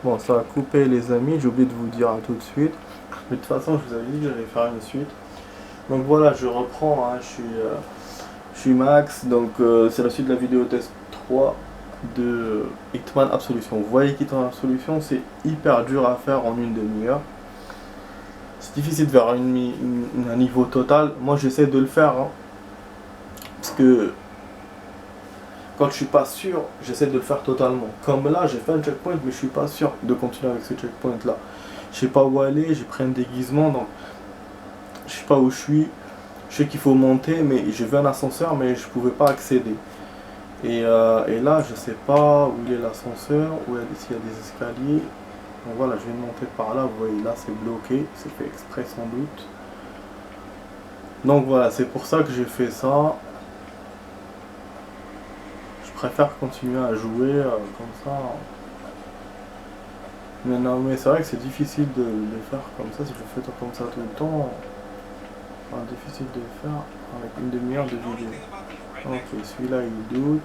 Bon, ça a coupé les amis, j'ai oublié de vous dire à tout de suite. Mais de toute façon, je vous avais dit que j'allais faire une suite. Donc voilà, je reprends, hein, je suis Max, donc c'est la suite de la vidéo test 3 de Hitman Absolution. Vous voyez qu'Hitman Absolution, c'est hyper dur à faire en une demi-heure. C'est difficile de faire un niveau total. Moi, j'essaie de le faire, hein, parce que quand je suis pas sûr, j'essaie de le faire totalement. Comme là, j'ai fait un checkpoint, mais je suis pas sûr de continuer avec ce checkpoint là. Je sais pas où aller, j'ai pris un déguisement, donc je sais pas où je suis. Je sais qu'il faut monter, mais j'ai vu un ascenseur, mais je pouvais pas accéder. Et là, je sais pas où il est l'ascenseur, s'il y a des escaliers. Donc voilà, je vais monter par là. Vous voyez, là c'est bloqué, c'est fait exprès sans doute. Donc voilà, c'est pour ça que j'ai fait ça. Je préfère continuer à jouer comme ça. Mais non, mais c'est vrai que c'est difficile de le faire comme ça. Si je fais comme ça tout le temps, difficile de le faire avec une demi-heure de vidéo. Ok, celui-là il doute.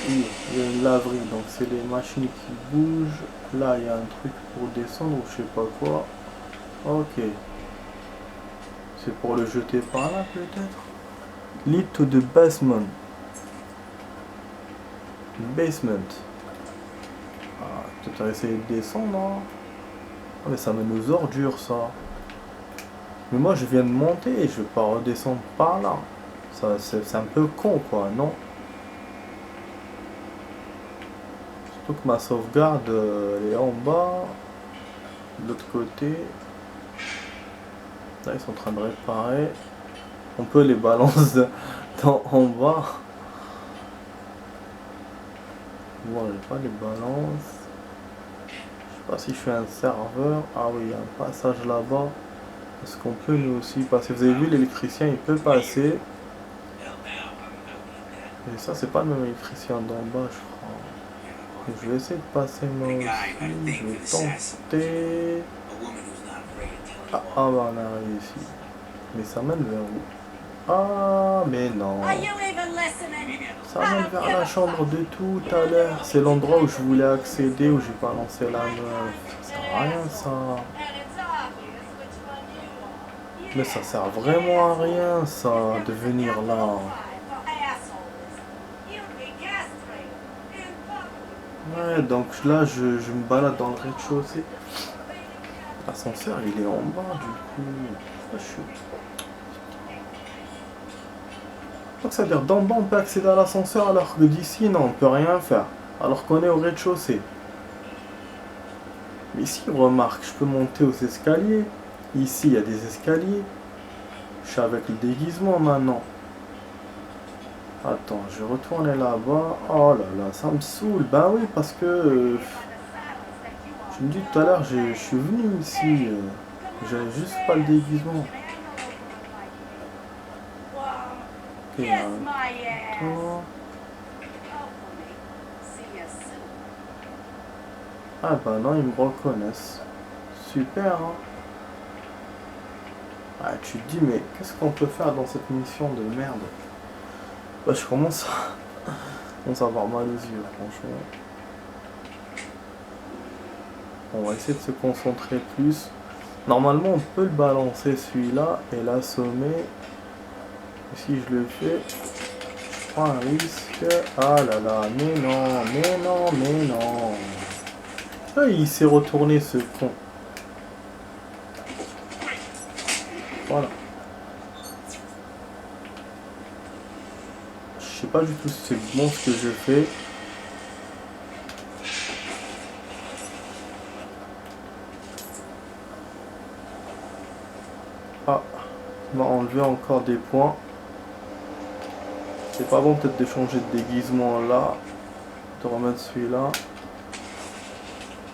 Oui, il y a une laverie, donc c'est les machines qui bougent. Là, il y a un truc pour descendre ou je sais pas quoi. Ok. C'est pour le jeter par là, peut-être. Lead to the basement. Basement. Ah, peut-être essayer de descendre, hein. Ah, mais ça mène aux ordures, ça. Mais moi, je viens de monter et je vais pas redescendre par là. Ça, c'est un peu con, quoi, non? Surtout que ma sauvegarde, elle est en bas. De l'autre côté. Là, ils sont en train de réparer. On peut les balancer en bas. Bon, j'ai pas les balances. Je sais pas si je suis un serveur. Ah oui, il y a un passage là-bas. Est-ce qu'on peut nous aussi passer? Vous avez vu, l'électricien, il peut passer. Et ça, c'est pas le même électricien d'en bas, je crois. Je vais essayer de passer moi aussi. Je vais tenter. Ah, bah on a réussi. Mais ça mène vers où? Ah, mais non. Ça mène vers la chambre de tout à l'heure. C'est l'endroit où je voulais accéder, où j'ai pas lancé la meuf. Ça sert à rien, ça. Mais ça sert vraiment à rien, ça, de venir là. Ouais, donc là, je me balade dans le rez-de-chaussée. L'ascenseur, il est en bas, du coup. Ah, donc ça veut dire d'en bas, on peut accéder à l'ascenseur, alors que d'ici, non, on peut rien faire. Alors qu'on est au rez-de-chaussée. Mais ici, remarque, je peux monter aux escaliers. Ici, il y a des escaliers. Je suis avec le déguisement maintenant. Attends, je vais retourner là-bas. Oh là là, ça me saoule. Bah oui, parce que... je me dis tout à l'heure, je suis venu ici. J'avais juste pas le déguisement. Ok, attends. Ah bah non, ils me reconnaissent. Super, hein. Ah, tu te dis, mais qu'est-ce qu'on peut faire dans cette mission de merde? Bah, je commence à avoir mal aux yeux, franchement. On va essayer de se concentrer plus. Normalement, on peut le balancer celui-là et l'assommer. Et si je le fais, je prends un risque. Ah là là, mais non, mais non, mais non. Ah, il s'est retourné, ce con. Voilà. Je sais pas du tout si c'est bon ce que je fais. Ah, on va enlever encore des points. C'est pas bon peut-être de changer de déguisement là. De remettre celui-là.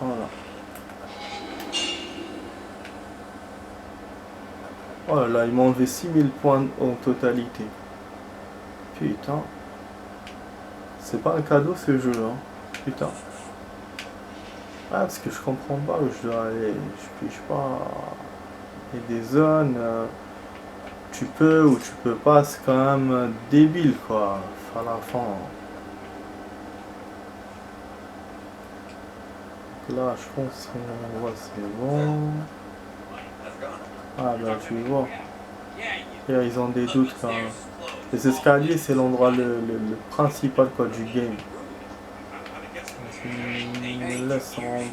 Voilà. Oh là là, il m'a enlevé 6000 points en totalité. Putain. C'est pas un cadeau ce jeu, hein. Putain. Ah, parce que je comprends pas où je dois aller. Je piche pas. Il y a des zones. Tu peux ou tu peux pas, c'est quand même débile quoi. À la fin. là, je pense qu'on voit, c'est bon. Ah ben tu vois. Et là, ils ont des doutes quand même. Les escaliers, c'est l'endroit le principal quoi, du game. Ils ne laisseront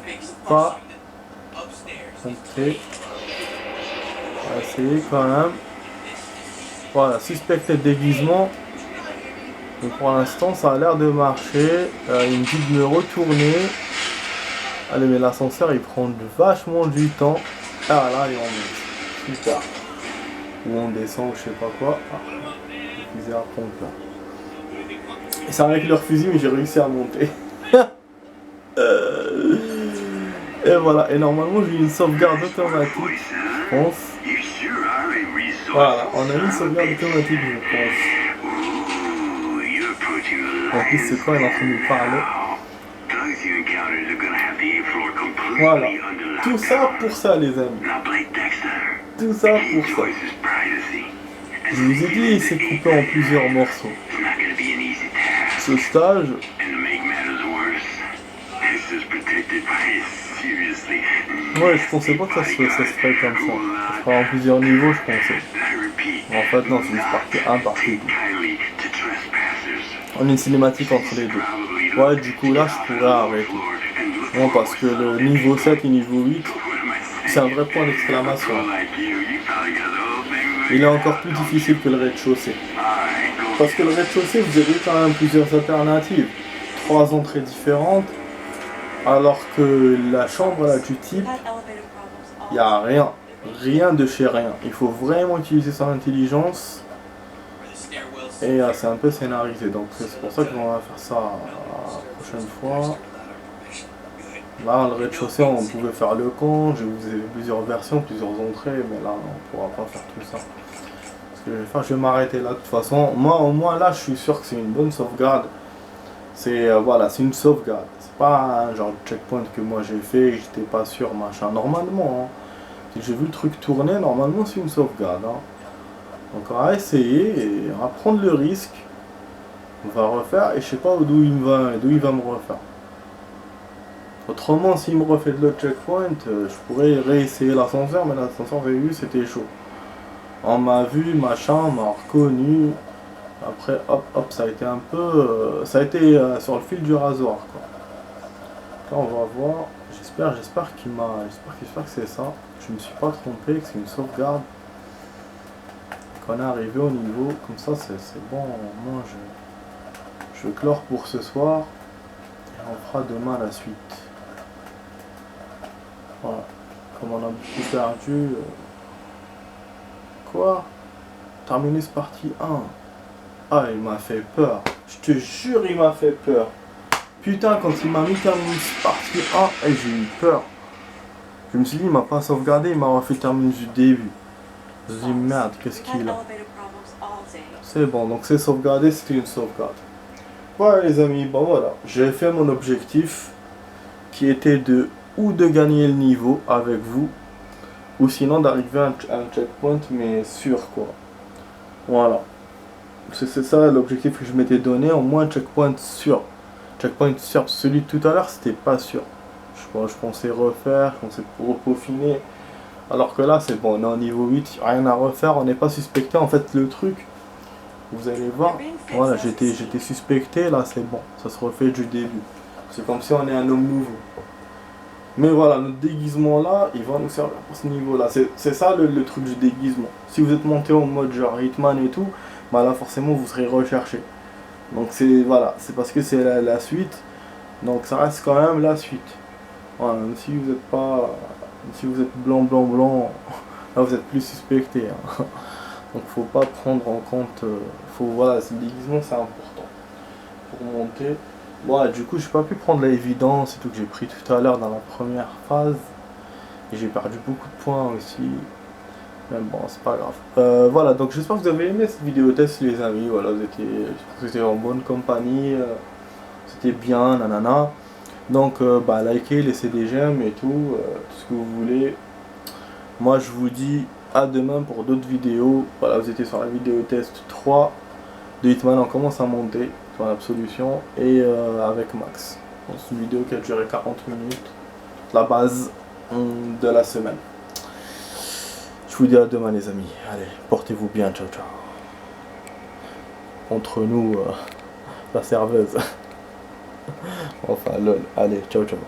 pas entrer. On va essayer quand même. Voilà, suspecté de déguisement. Donc pour l'instant, ça a l'air de marcher. Il me dit de me retourner. Allez, mais l'ascenseur, il prend vachement du temps. Ah là, et on monte. Super. Ou on descend, je sais pas quoi. Ah, le fusil à pompe là. Et c'est avec leur fusil, mais j'ai réussi à monter. Et voilà. Et normalement, j'ai une sauvegarde automatique, je pense. Voilà, on a une sauvegarde automatique, je pense. En plus, c'est quoi, il est en train de nous parler. Voilà. Tout ça pour ça, les amis. Tout ça pour ça. Je vous ai dit, il s'est coupé en plusieurs morceaux. Ce stage. Ouais, je pensais pas que ça se ferait comme ça. Ça se ferait en plusieurs niveaux, je pensais. Mais en fait, non, c'est juste partie 1, partie 2. On a une cinématique entre les deux. Ouais, du coup, là, je pourrais arrêter. Non, parce que le niveau 7 et niveau 8, c'est un vrai point d'exclamation. Il est encore plus difficile que le rez-de-chaussée. Parce que le rez-de-chaussée, vous avez quand même plusieurs alternatives. 3 entrées différentes. Alors que la chambre là, du type, il n'y a rien. Rien de chez rien. Il faut vraiment utiliser son intelligence. Et c'est un peu scénarisé. Donc c'est pour ça qu'on va faire ça la prochaine fois. Là, le rez-de-chaussée, on pouvait faire le con. Vous avez plusieurs versions, plusieurs entrées. Mais là, on ne pourra pas faire tout ça. Ce que je vais faire, je vais m'arrêter là. De toute façon, moi, au moins là, je suis sûr que c'est une bonne sauvegarde. C'est voilà, c'est une sauvegarde. C'est pas un genre de checkpoint que moi j'ai fait et j'étais pas sûr, machin. Normalement, hein, si j'ai vu le truc tourner, normalement c'est une sauvegarde. Hein. Donc on va essayer et on va prendre le risque. On va refaire et je sais pas d'où il va me refaire. Autrement, s'il me refait de l'autre checkpoint, je pourrais réessayer l'ascenseur, mais l'ascenseur, vous avez vu, c'était chaud. On m'a vu, machin, on m'a reconnu. Après, hop, ça a été un peu... ça a été sur le fil du rasoir, quoi. Là, on va voir. J'espère que c'est ça. Je me suis pas trompé, que c'est une sauvegarde. Qu'on est arrivé au niveau. Comme ça, c'est bon. Moi, je clore pour ce soir. Et on fera demain la suite. Voilà. Comme on a beaucoup perdu... Quoi? Terminus partie 1. Ah, il m'a fait peur. Je te jure, il m'a fait peur. Putain, quand il m'a mis terminus partie 1, j'ai eu peur. Je me suis dit, il m'a pas sauvegardé, il m'a refait terminus du début. Je me suis dit, merde, qu'est-ce qu'il a? C'est bon, donc c'est sauvegardé, c'était une sauvegarde. Voilà les amis, bon voilà. J'ai fait mon objectif, qui était de gagner le niveau avec vous, ou sinon d'arriver à un checkpoint, mais sûr quoi. Voilà. C'est ça l'objectif que je m'étais donné, au moins checkpoint sûr. Checkpoint sûr, celui de tout à l'heure c'était pas sûr. Je pensais refaire, je pensais peaufiner. Alors que là c'est bon, on est au niveau 8, rien à refaire, on n'est pas suspecté. En fait le truc, vous allez voir, voilà, j'étais suspecté, là c'est bon, ça se refait du début. C'est comme si on est un homme nouveau. Mais voilà, notre déguisement là, il va nous servir pour ce niveau là. C'est ça le truc du déguisement. Si vous êtes monté en mode genre Hitman et tout, bah là forcément vous serez recherché. Donc c'est voilà, c'est parce que c'est la suite. Donc ça reste quand même la suite. Voilà, même si vous êtes pas. Même si vous êtes blanc, là vous êtes plus suspecté. Hein. Donc faut pas prendre en compte. Voilà, ce déguisement c'est important. Pour monter. Bon, du coup j'ai pas pu prendre l'évidence et tout que j'ai pris tout à l'heure dans la première phase. Et j'ai perdu beaucoup de points aussi. Mais bon, c'est pas grave. Voilà, donc j'espère que vous avez aimé cette vidéo test les amis. Voilà, vous étiez en bonne compagnie. C'était bien, nanana. Donc bah likez, laissez des j'aime et tout ce que vous voulez. Moi je vous dis à demain pour d'autres vidéos. Voilà, vous étiez sur la vidéo test 3 de Hitman, on commence à monter sur l'absolution et avec Max. C'est une vidéo qui a duré 40 minutes. la base de la semaine. Je vous dis à demain les amis. Allez, portez-vous bien, ciao ciao. Entre nous, la serveuse. Enfin lol, allez, ciao ciao.